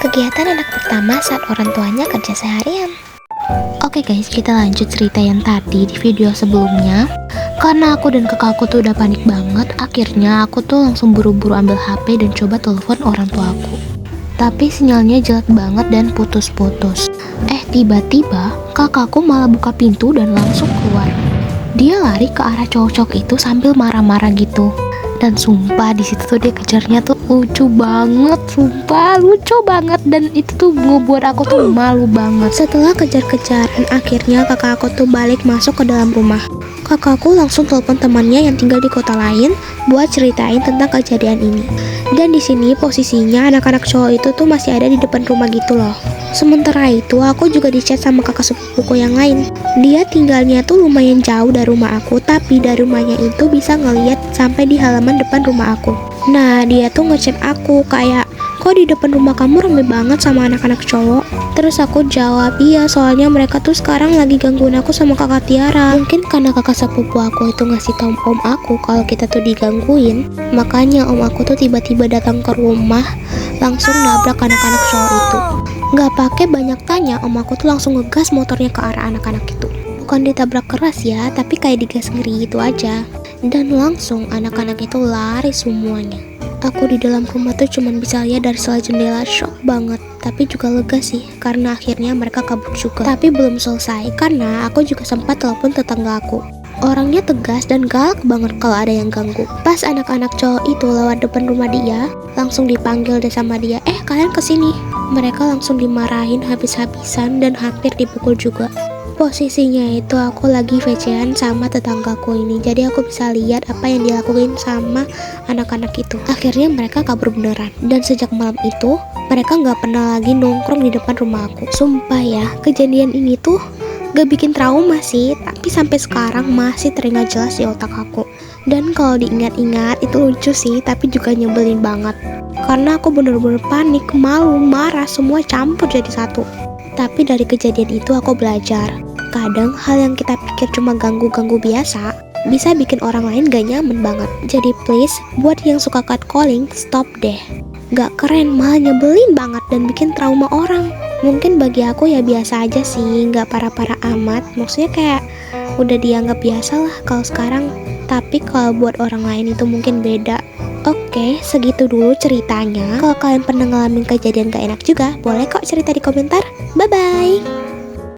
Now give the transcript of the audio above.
Kegiatan anak pertama saat orang tuanya kerja seharian. Oke guys, kita lanjut cerita yang tadi di video sebelumnya. Karena aku dan kakakku tuh udah panik banget, akhirnya aku tuh langsung buru-buru ambil HP dan coba telepon orang tuaku. Tapi sinyalnya jelek banget dan putus-putus. Tiba-tiba kakakku malah buka pintu dan langsung keluar. Dia lari ke arah cowok-cowok itu sambil marah-marah gitu. Dan sumpah di situ tuh dia kejarnya tuh lucu banget, sumpah lucu banget, dan itu tuh ngebuat aku tuh malu banget. Setelah kejar-kejaran, akhirnya kakak aku tuh balik masuk ke dalam rumah. Kakakku langsung telepon temannya yang tinggal di kota lain buat ceritain tentang kejadian ini. Dan di sini posisinya anak-anak cowok itu tuh masih ada di depan rumah gitu loh. Sementara itu aku juga dicat sama kakak sepupuku yang lain. Dia tinggalnya tuh lumayan jauh dari rumah aku, tapi dari rumahnya itu bisa ngeliat sampai di halaman depan rumah aku. Nah, dia tuh ngechat aku kayak, kok di depan rumah kamu rame banget sama anak-anak cowok? Terus aku jawab, iya soalnya mereka tuh sekarang lagi gangguin aku sama kakak Tiara. Mungkin karena kakak sepupu aku itu ngasih tahu om aku kalau kita tuh digangguin, makanya om aku tuh tiba-tiba datang ke rumah, langsung nabrak anak-anak cowok itu. Nggak pakai banyak tanya, om aku tuh langsung ngegas motornya ke arah anak-anak itu. Bukan ditabrak keras ya, tapi kayak digas ngeri gitu aja. Dan langsung anak-anak itu lari semuanya. Aku di dalam rumah tuh cuman bisa lihat dari sela jendela, shock banget. Tapi juga lega sih, karena akhirnya mereka kabur juga. Tapi belum selesai, karena aku juga sempat telepon tetangga aku. Orangnya tegas dan galak banget kalau ada yang ganggu. Pas anak-anak cowok itu lewat depan rumah dia, langsung dipanggil deh sama dia, kalian kesini. Mereka langsung dimarahin habis-habisan dan hampir dipukul juga. Posisinya itu aku lagi VC-an sama tetanggaku ini, jadi aku bisa lihat apa yang dilakuin sama anak-anak itu. Akhirnya mereka kabur beneran, dan sejak malam itu mereka nggak pernah lagi nongkrong di depan rumah aku. Sumpah ya, kejadian ini tuh gak bikin trauma sih, tapi sampai sekarang masih teringat jelas di otak aku. Dan kalau diingat-ingat itu lucu sih, tapi juga nyebelin banget. Karena aku bener-bener panik, malu, marah, semua campur jadi satu. Tapi dari kejadian itu aku belajar, kadang hal yang kita pikir cuma ganggu-ganggu biasa bisa bikin orang lain gak nyaman banget. Jadi please, buat yang suka catcalling, stop deh. Gak keren, malah nyebelin banget dan bikin trauma orang. Mungkin bagi aku ya biasa aja sih, gak parah-parah amat. Maksudnya kayak udah dianggap biasa lah kalau sekarang. Tapi kalau buat orang lain itu mungkin beda. Oke, segitu dulu ceritanya. Kalau kalian pernah ngalamin kejadian gak enak juga, boleh kok cerita di komentar. Bye-bye!